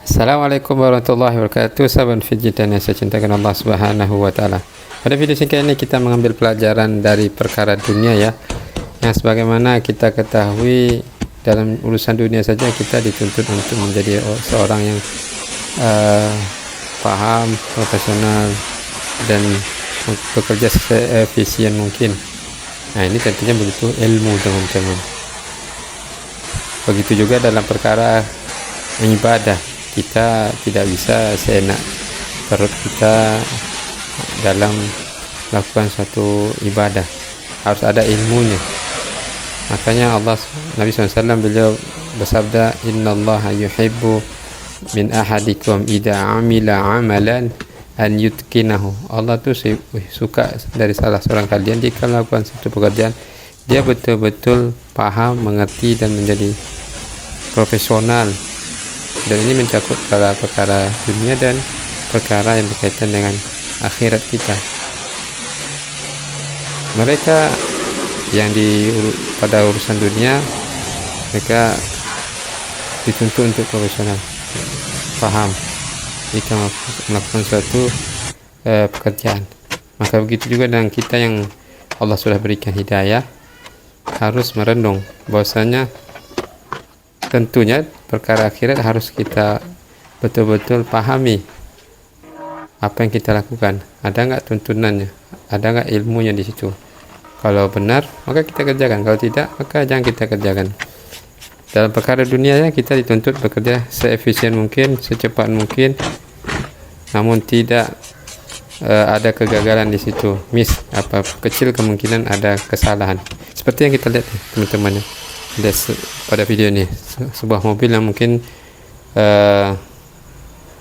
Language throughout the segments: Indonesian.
Assalamualaikum warahmatullahi wabarakatuh. Sahabat Fidji dan yang saya cintakan Allah Subhanahu wa taala. Pada video singkat ini kita mengambil pelajaran dari perkara dunia ya. Yang sebagaimana kita ketahui dalam urusan dunia saja kita dituntut untuk menjadi seorang yang paham, profesional dan bekerja seefisien mungkin. Nah, ini tentunya butuh ilmu teman-teman. Begitu juga dalam perkara ibadah, kita tidak bisa seenak perut kita dalam melakukan suatu ibadah, harus ada ilmunya. Makanya Nabi SAW beliau bersabda, innallaha yuhibbu min ahadikum idza amila amalan an yutqinahu. Allah tuh suka dari salah seorang kalian jika melakukan satu pekerjaan dia betul-betul paham, mengerti dan menjadi profesional. Dan ini mencakup perkara dunia dan perkara yang berkaitan dengan akhirat kita. Mereka yang pada urusan dunia, mereka dituntut untuk profesional, paham jika melakukan suatu pekerjaan. Maka begitu juga dengan kita yang Allah sudah berikan hidayah, harus merenung bahwasanya tentunya perkara akhirat harus kita betul-betul pahami apa yang kita lakukan. Ada nggak tuntunannya? Ada nggak ilmunya di situ? Kalau benar, maka kita kerjakan. Kalau tidak, maka jangan kita kerjakan. Dalam perkara dunia ya, kita dituntut bekerja seefisien mungkin, secepat mungkin, namun tidak ada kegagalan di situ. Kecil kemungkinan ada kesalahan. Seperti yang kita lihat teman-teman ya. Pada video ini sebuah mobil yang mungkin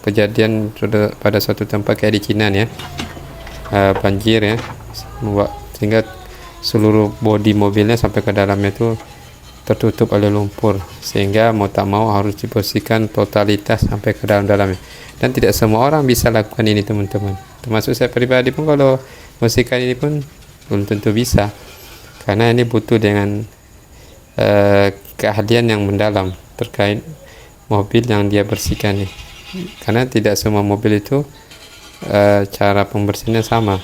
kejadian pada suatu tempat kayak di Cina ya, banjir ya, sehingga seluruh bodi mobilnya sampai ke dalamnya itu tertutup oleh lumpur, sehingga mau tak mau harus dibersihkan totalitas sampai ke dalamnya. Dan tidak semua orang bisa lakukan ini teman-teman, termasuk saya pribadi pun kalau bersihkan ini pun belum tentu bisa, karena ini butuh dengan keahlian yang mendalam terkait mobil yang dia bersihkan nih, karena tidak semua mobil itu cara pembersihannya sama,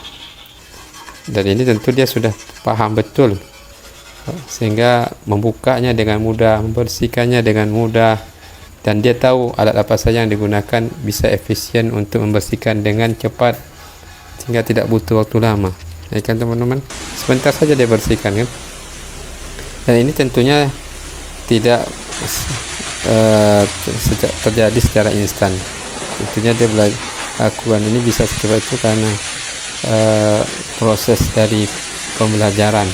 dan ini tentu dia sudah paham betul sehingga membukanya dengan mudah, membersihkannya dengan mudah, dan dia tahu alat apa saja yang digunakan bisa efisien untuk membersihkan dengan cepat sehingga tidak butuh waktu lama ya kan teman-teman, sebentar saja dia bersihkan kan. Dan ini tentunya tidak terjadi secara instan. Tentunya dia lakukan ini bisa secepat itu karena proses dari pembelajaran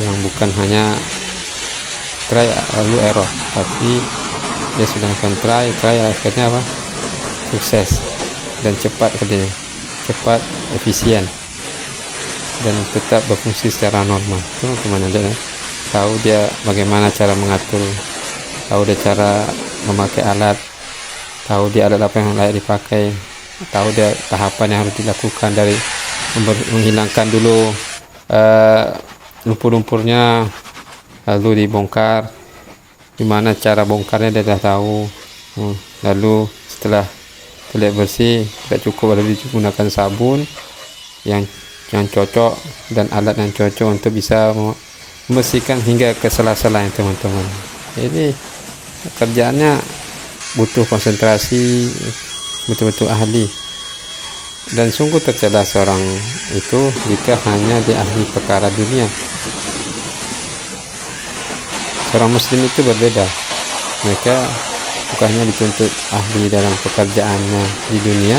yang bukan hanya try lalu error, tapi dia sudah melakukan try akhirnya apa? Sukses dan cepat kerjanya, cepat, efisien, dan tetap berfungsi secara normal. Teman-teman aja ya, tahu dia bagaimana cara mengatur, tahu dia cara memakai alat, tahu dia alat apa yang layak dipakai, tahu dia tahapan yang harus dilakukan dari menghilangkan dulu lumpur-lumpurnya, lalu dibongkar, gimana cara bongkarnya dia dah tahu. Lalu setelah terlihat bersih, tidak cukup lalu digunakan sabun yang cocok dan alat yang cocok untuk bisa membersihkan hingga ke sela-sela yang teman-teman. Ini kerjaannya butuh konsentrasi, betul-betul ahli, dan sungguh tercerdas seorang itu jika hanya dia ahli perkara dunia. Seorang muslim itu berbeda, mereka bukannya dituntut ahli dalam pekerjaannya di dunia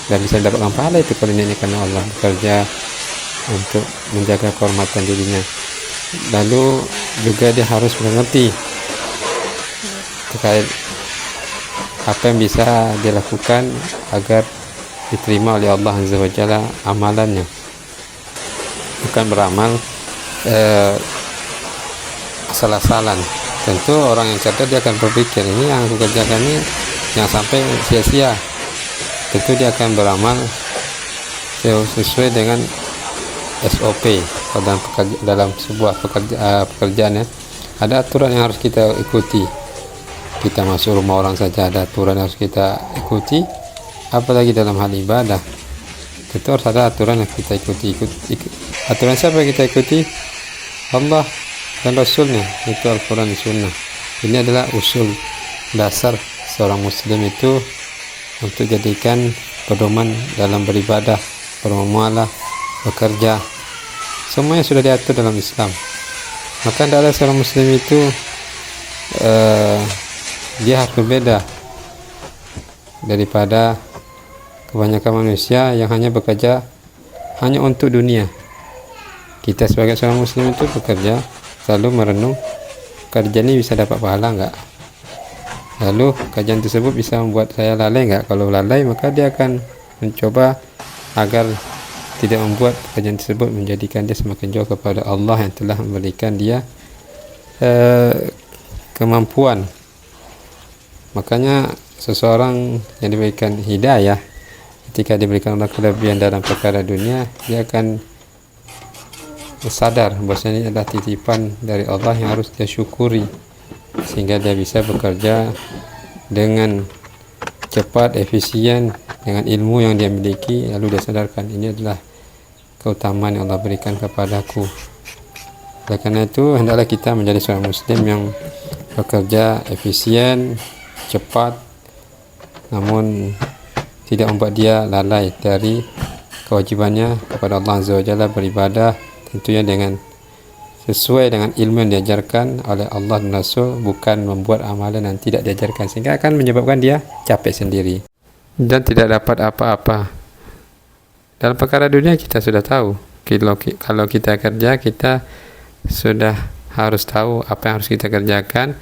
dan bisa mendapatkan pahala itu kalau ini karena Allah, bekerja untuk menjaga kehormatan dirinya. Lalu juga dia harus mengerti terkait apa yang bisa dia lakukan agar diterima oleh Allah Azza wa Jalla amalannya, bukan beramal asal-asalan. Tentu orang yang cerdas dia akan berpikir, ini yang aku kerjakan ini yang sampai sia-sia. Tentu dia akan beramal sesuai dengan SOP dalam sebuah pekerjaan ya. Ada aturan yang harus kita ikuti. kita masuk rumah orang saja ada aturan yang harus kita ikuti, apalagi dalam hal ibadah. Tentu harus ada aturan yang kita ikuti. Aturan siapa yang kita ikuti? Allah dan Rasulnya, itu Al-Quran dan Sunnah. Ini adalah usul dasar seorang muslim itu untuk jadikan pedoman dalam beribadah, bermuamalah, bekerja. Semuanya sudah diatur dalam Islam. Maka tidak ada seorang muslim itu dia harus berbeda daripada kebanyakan manusia yang hanya bekerja hanya untuk dunia. Kita sebagai seorang muslim itu bekerja selalu merenung, kerja ini bisa dapat pahala enggak? Lalu kajian tersebut bisa membuat saya lalai enggak? Kalau lalai maka dia akan mencoba agar tidak membuat kajian tersebut menjadikan dia semakin jauh kepada Allah yang telah memberikan dia kemampuan. Makanya seseorang yang diberikan hidayah, ketika diberikan Allah kelebihan dalam perkara dunia, dia akan sadar bahwasanya ini adalah titipan dari Allah yang harus dia syukuri, sehingga dia bisa bekerja dengan cepat, efisien, dengan ilmu yang dia miliki. Lalu dia sadarkan ini adalah keutamaan yang Allah berikan kepadaku. Oleh karena itu hendaklah kita menjadi seorang muslim yang bekerja efisien, cepat, namun tidak membuat dia lalai dari kewajibannya kepada Allah Azza wa Jalla, beribadah tentunya dengan sesuai dengan ilmu yang diajarkan oleh Allah dan Rasul, bukan membuat amalan yang tidak diajarkan, sehingga akan menyebabkan dia capek sendiri dan tidak dapat apa-apa. Dalam perkara dunia kita sudah tahu, kalau kita kerja, kita sudah harus tahu apa yang harus kita kerjakan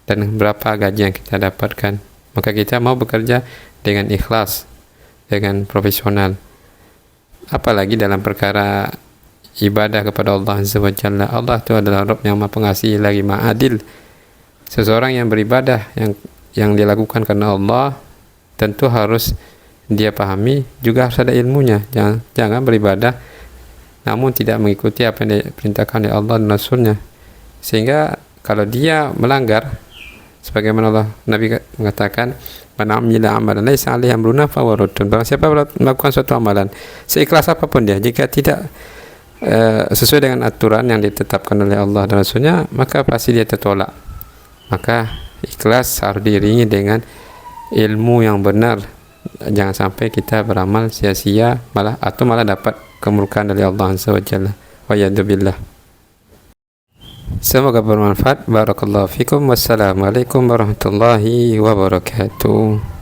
dan berapa gaji yang kita dapatkan. Maka kita mau bekerja dengan ikhlas, dengan profesional. Apalagi dalam perkara ibadah kepada Allah Azza wa Jalla. Allah itu adalah Rabb yang Maha Pengasih lagi Maha Adil. Seseorang yang beribadah yang dilakukan karena Allah, tentu harus dia pahami, juga harus ada ilmunya. Jangan beribadah namun tidak mengikuti apa yang diperintahkan oleh Allah dan Rasulnya, sehingga kalau dia melanggar, sebagaimana Allah Nabi mengatakan, man amila amalan laisa alaihi amruna fahuwa raddun. Barang siapa melakukan suatu amalan seikhlas apapun dia, jika tidak sesuai dengan aturan yang ditetapkan oleh Allah dan Rasulnya, maka pasti dia tertolak. Maka ikhlas harus diiringi dengan ilmu yang benar. Jangan sampai kita beramal sia-sia malah dapat kemurkaan dari Allah Azza wa Jalla. Wa yadzubillah. Semoga bermanfaat. Barakallahu fikum. Wassalamualaikum warahmatullahi wabarakatuh.